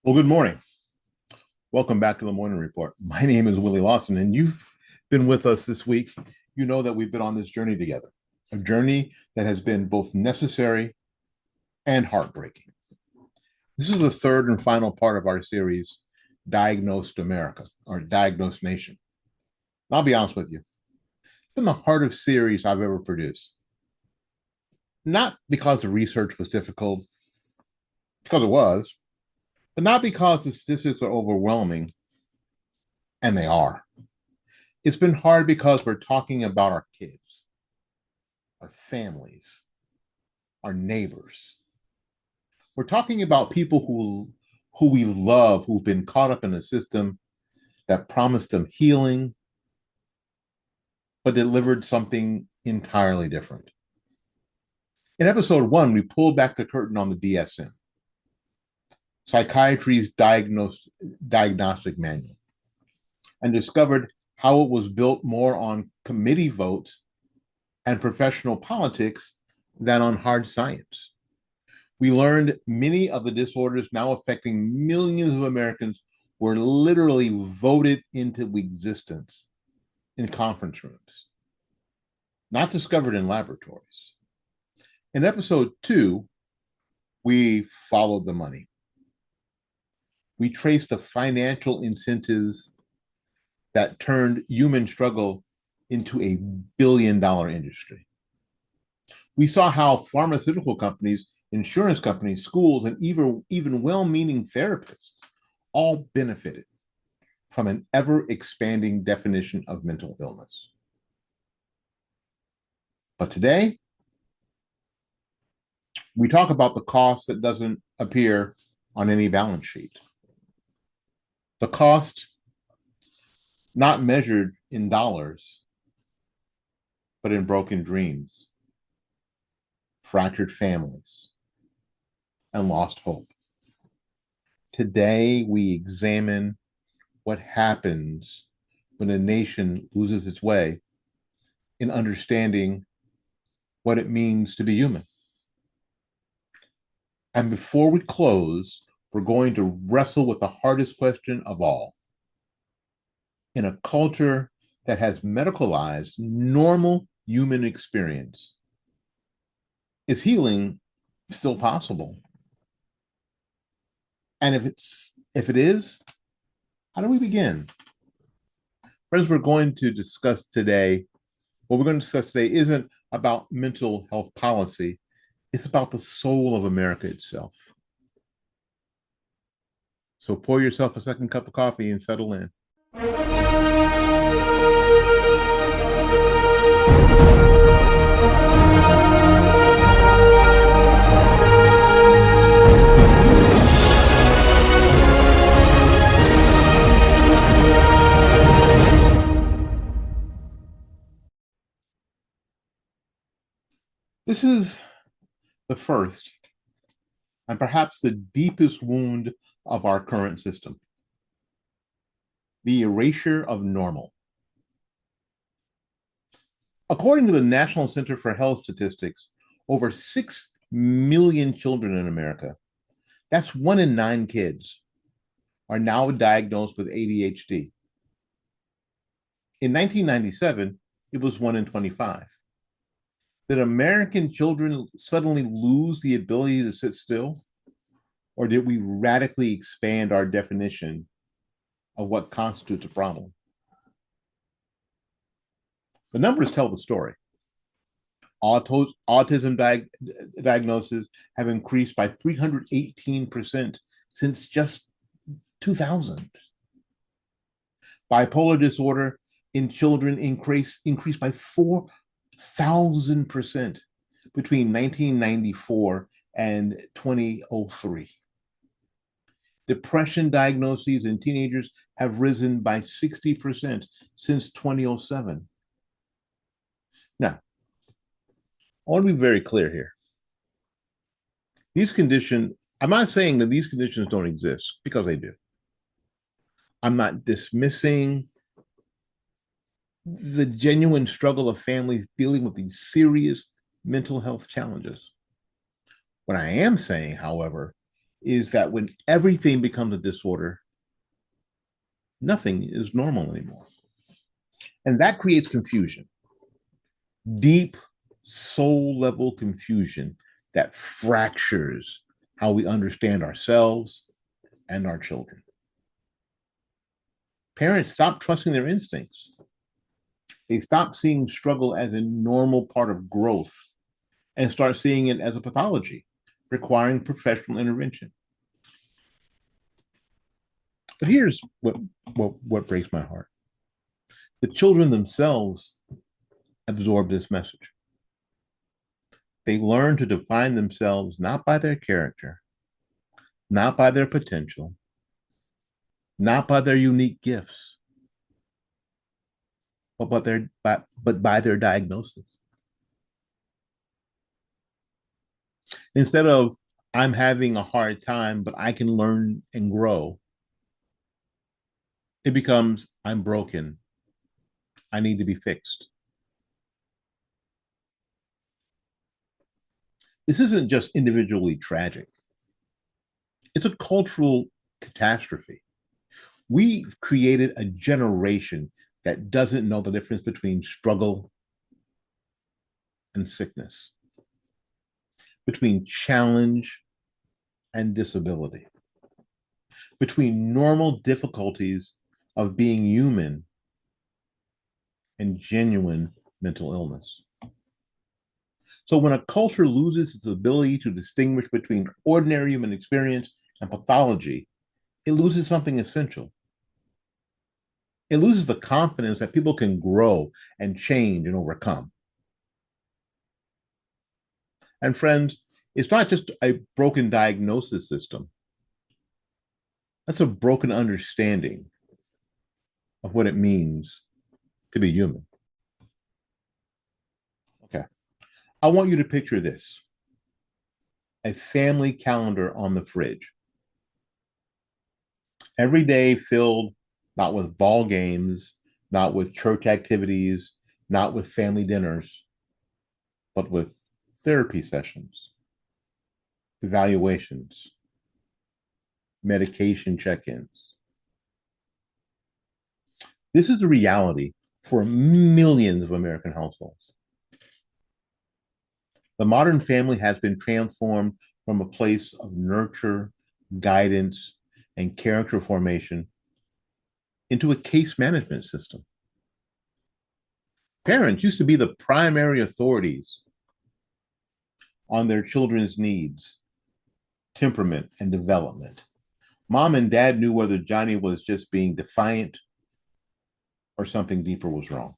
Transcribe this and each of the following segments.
Well, good morning. Welcome back to the Morning Report. My name is Willie Lawson, and you've been with us this week. You know that we've been on this journey together, a journey that has been both necessary and heartbreaking. This is the third and final part of our series, Diagnosed America, or Diagnosed Nation. I'll be honest with you, it's been the hardest series I've ever produced. Not because the research was difficult, because it was, but not because the statistics are overwhelming, and they are. It's been hard because we're talking about our kids, our families, our neighbors. We're talking about people who we love, who've been caught up in a system that promised them healing, but delivered something entirely different. In episode 1, we pulled back the curtain on the DSM, psychiatry's diagnostic manual, and discovered how it was built more on committee votes and professional politics than on hard science. We learned many of the disorders now affecting millions of Americans were literally voted into existence in conference rooms, not discovered in laboratories. In episode 2, we followed the money. We traced the financial incentives that turned human struggle into a billion-dollar industry. We saw how pharmaceutical companies, insurance companies, schools, and even well-meaning therapists all benefited from an ever-expanding definition of mental illness. But today, we talk about the cost that doesn't appear on any balance sheet. The cost not measured in dollars, but in broken dreams, fractured families, and lost hope. Today, we examine what happens when a nation loses its way in understanding what it means to be human. And before we close, we're going to wrestle with the hardest question of all. In a culture that has medicalized normal human experience, is healing still possible? And if it is, how do we begin? Friends, what we're going to discuss today isn't about mental health policy. It's about the soul of America itself. So pour yourself a second cup of coffee and settle in. This is the first and perhaps the deepest wound of our current system, the erasure of normal. According to the National Center for Health Statistics, over 6 million children in America, that's 1 in 9 kids, are now diagnosed with ADHD. In 1997, it was 1 in 25. Did American children suddenly lose the ability to sit still? Or did we radically expand our definition of what constitutes a problem? The numbers tell the story. Autism diagnoses have increased by 318% since just 2000. Bipolar disorder in children increased by 4,000% between 1994 and 2003. Depression diagnoses in teenagers have risen by 60% since 2007. Now, I want to be very clear here. These conditions, I'm not saying that these conditions don't exist, because they do. I'm not dismissing the genuine struggle of families dealing with these serious mental health challenges. What I am saying, however, is that when everything becomes a disorder, nothing is normal anymore. And that creates confusion, deep soul level confusion that fractures how we understand ourselves and our children. Parents stop trusting their instincts. They stop seeing struggle as a normal part of growth and start seeing it as a pathology requiring professional intervention. But here's what breaks my heart. The children themselves absorb this message. They learn to define themselves not by their character, not by their potential, not by their unique gifts, but by their diagnosis. Instead of I'm having a hard time, but I can learn and grow, it becomes I'm broken. I need to be fixed. This isn't just individually tragic. It's a cultural catastrophe. We've created a generation that doesn't know the difference between struggle and sickness, between challenge and disability, between normal difficulties of being human and genuine mental illness. So when a culture loses its ability to distinguish between ordinary human experience and pathology, it loses something essential. It loses the confidence that people can grow and change and overcome. And friends, it's not just a broken diagnosis system. That's a broken understanding of what it means to be human. Okay. I want you to picture this: a family calendar on the fridge. Every day filled not with ball games, not with church activities, not with family dinners, but with therapy sessions, evaluations, medication check-ins. This is a reality for millions of American households. The modern family has been transformed from a place of nurture, guidance, and character formation into a case management system. Parents used to be the primary authorities on their children's needs, temperament, and development. Mom and dad knew whether Johnny was just being defiant or something deeper was wrong.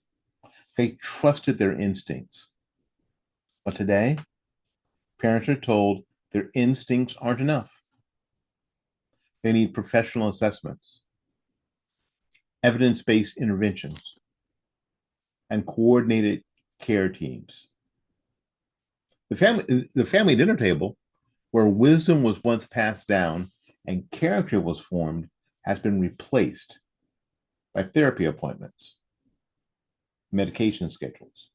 They trusted their instincts. But today, parents are told their instincts aren't enough. They need professional assessments, evidence-based interventions, and coordinated care teams. The family dinner table, where wisdom was once passed down and character was formed, has been replaced by therapy appointments, medication schedules.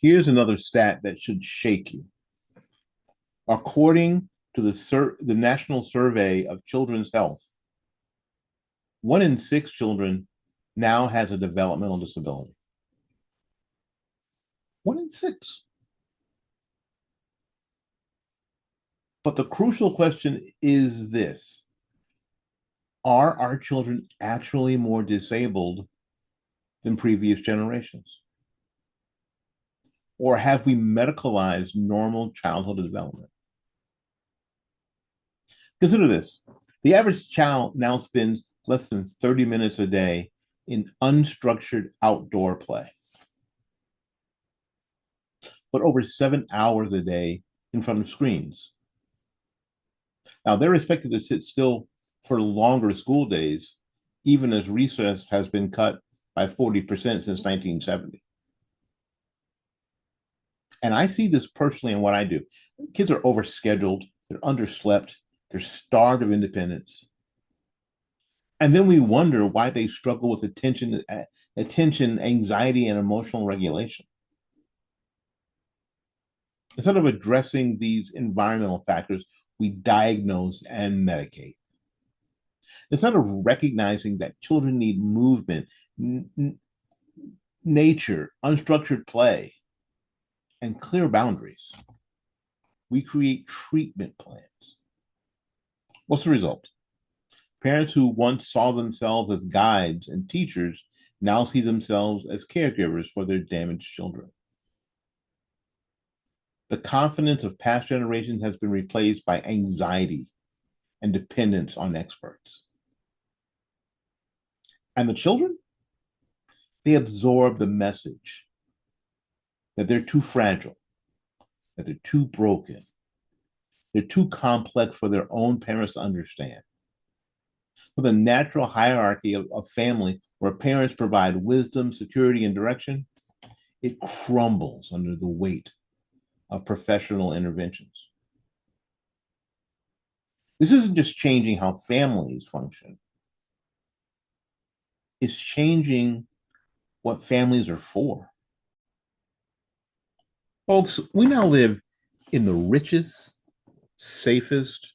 Here's another stat that should shake you. According to the National Survey of Children's Health, 1 in 6 children now has a developmental disability. 1 in 6. But the crucial question is this: are our children actually more disabled than previous generations? Or have we medicalized normal childhood development? Consider this: the average child now spends less than 30 minutes a day in unstructured outdoor play, but over 7 hours a day in front of screens. Now, they're expected to sit still for longer school days, even as recess has been cut by 40% since 1970. And I see this personally in what I do. Kids are overscheduled, they're underslept, they're starved of independence. And then we wonder why they struggle with attention, anxiety, and emotional regulation. Instead of addressing these environmental factors, we diagnose and medicate. Instead of recognizing that children need movement, nature, unstructured play, and clear boundaries, we create treatment plans. What's the result? Parents who once saw themselves as guides and teachers now see themselves as caregivers for their damaged children. The confidence of past generations has been replaced by anxiety and dependence on experts. And the children, they absorb the message that they're too fragile, that they're too broken, they're too complex for their own parents to understand. So the natural hierarchy of family, where parents provide wisdom, security, and direction, it crumbles under the weight of professional interventions. This isn't just changing how families function, it's changing what families are for. Folks, we now live in the richest, safest,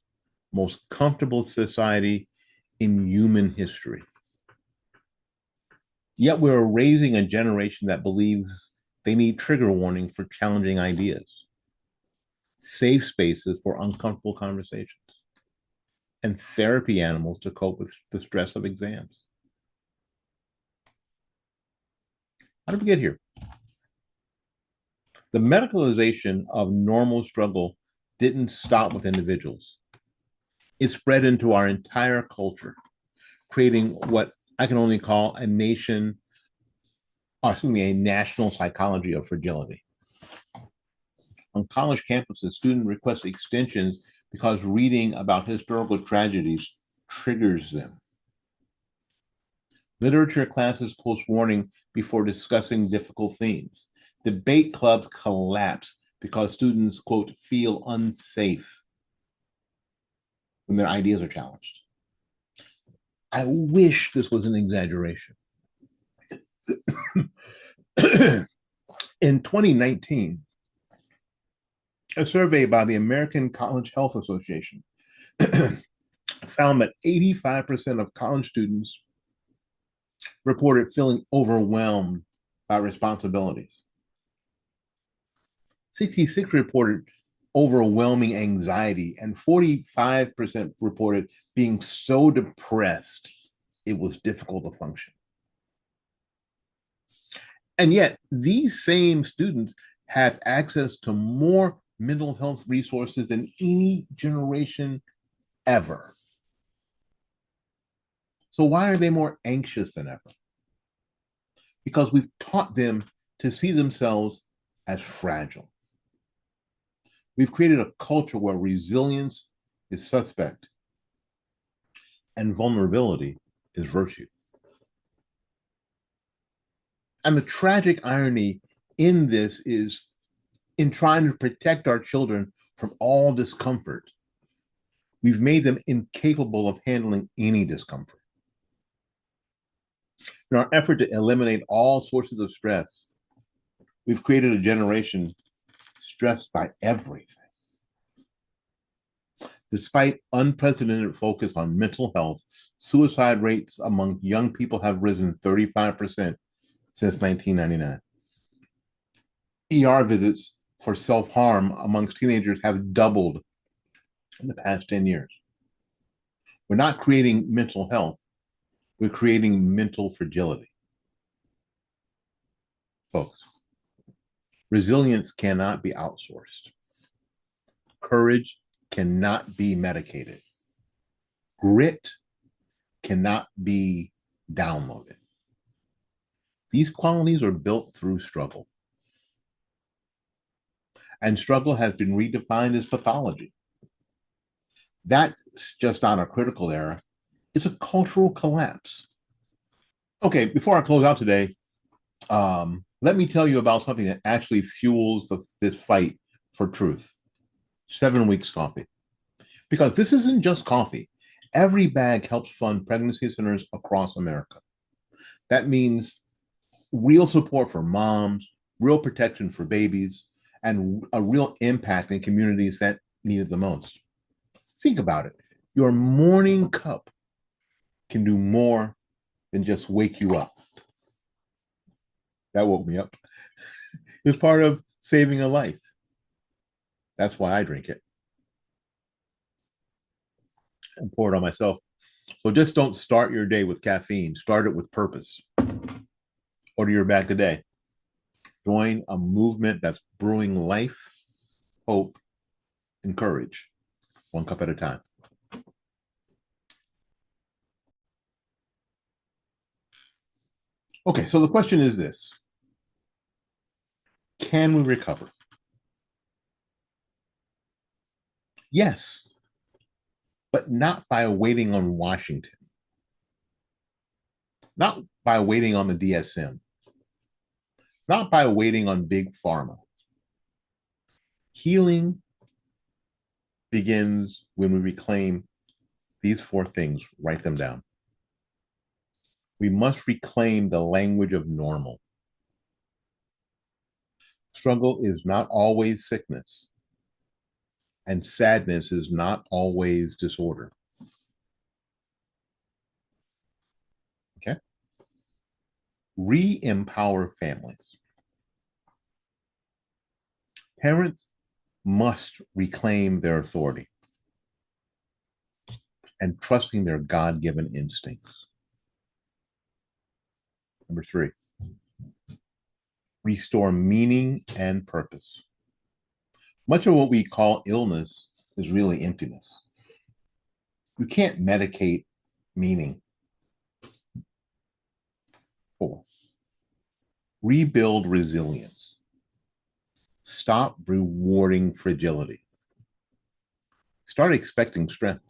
most comfortable society in human history. Yet we're raising a generation that believes they need trigger warning for challenging ideas, safe spaces for uncomfortable conversations, and therapy animals to cope with the stress of exams. How did we get here? The medicalization of normal struggle didn't stop with individuals. It spread into our entire culture, creating what I can only call a national psychology of fragility. On college campuses, students request extensions because reading about historical tragedies triggers them. Literature classes post warning before discussing difficult themes. Debate clubs collapse because students, quote, feel unsafe when their ideas are challenged. I wish this was an exaggeration. In 2019, a survey by the American College Health Association found that 85% of college students reported feeling overwhelmed by responsibilities. 66 reported overwhelming anxiety, and 45% reported being so depressed it was difficult to function. And yet, these same students have access to more mental health resources than any generation ever. So why are they more anxious than ever? Because we've taught them to see themselves as fragile. We've created a culture where resilience is suspect and vulnerability is virtue. And the tragic irony in this is, in trying to protect our children from all discomfort, we've made them incapable of handling any discomfort. In our effort to eliminate all sources of stress, we've created a generation stressed by everything. Despite unprecedented focus on mental health, suicide rates among young people have risen 35% since 1999. ER visits for self-harm amongst teenagers have doubled in the past 10 years. We're not creating mental health, we're creating mental fragility. Folks, resilience cannot be outsourced. Courage cannot be medicated. Grit cannot be downloaded. These qualities are built through struggle. And struggle has been redefined as pathology. That's just not a critical error, it's a cultural collapse. Okay, before I close out today, let me tell you about something that actually fuels this fight for truth. 7 Weeks Coffee. Because this isn't just coffee. Every bag helps fund pregnancy centers across America. That means real support for moms, real protection for babies, and a real impact in communities that need it the most. Think about it. Your morning cup can do more than just wake you up. That woke me up. It's part of saving a life. That's why I drink it and pour it on myself. So just don't start your day with caffeine. Start it with purpose. Order your bag today. Join a movement that's brewing life, hope, and courage, one cup at a time. Okay, so the question is this: can we recover? Yes, but not by waiting on Washington, not by waiting on the DSM, not by waiting on big pharma. Healing begins when we reclaim these four things. Write them down. We must reclaim the language of normal. Struggle is not always sickness, and sadness is not always disorder. Okay? Re-empower families. Parents must reclaim their authority and trusting their God-given instincts. Number 3, restore meaning and purpose. Much of what we call illness is really emptiness. You can't medicate meaning. 4, rebuild resilience. Stop rewarding fragility. Start expecting strength.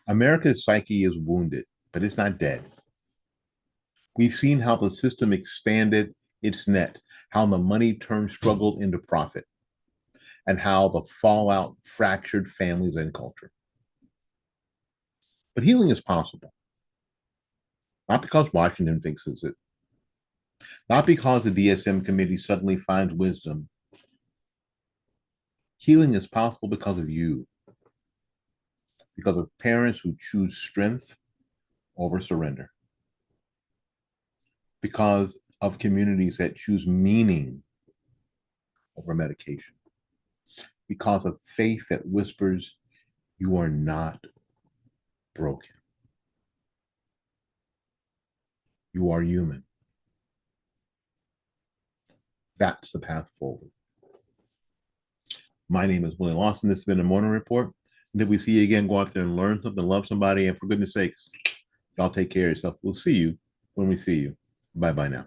America's psyche is wounded, but it's not dead. We've seen how the system expanded its net, how the money turned struggle into profit, and how the fallout fractured families and culture. But healing is possible. Not because Washington fixes it, not because the DSM committee suddenly finds wisdom. Healing is possible because of you, because of parents who choose strength over surrender, because of communities that choose meaning over medication, because of faith that whispers, you are not broken. You are human. That's the path forward. My name is Willie Lawson. This has been a Morning Report. And if we see you again, go out there and learn something, love somebody, and for goodness sakes, y'all take care of yourself. We'll see you when we see you. Bye-bye now.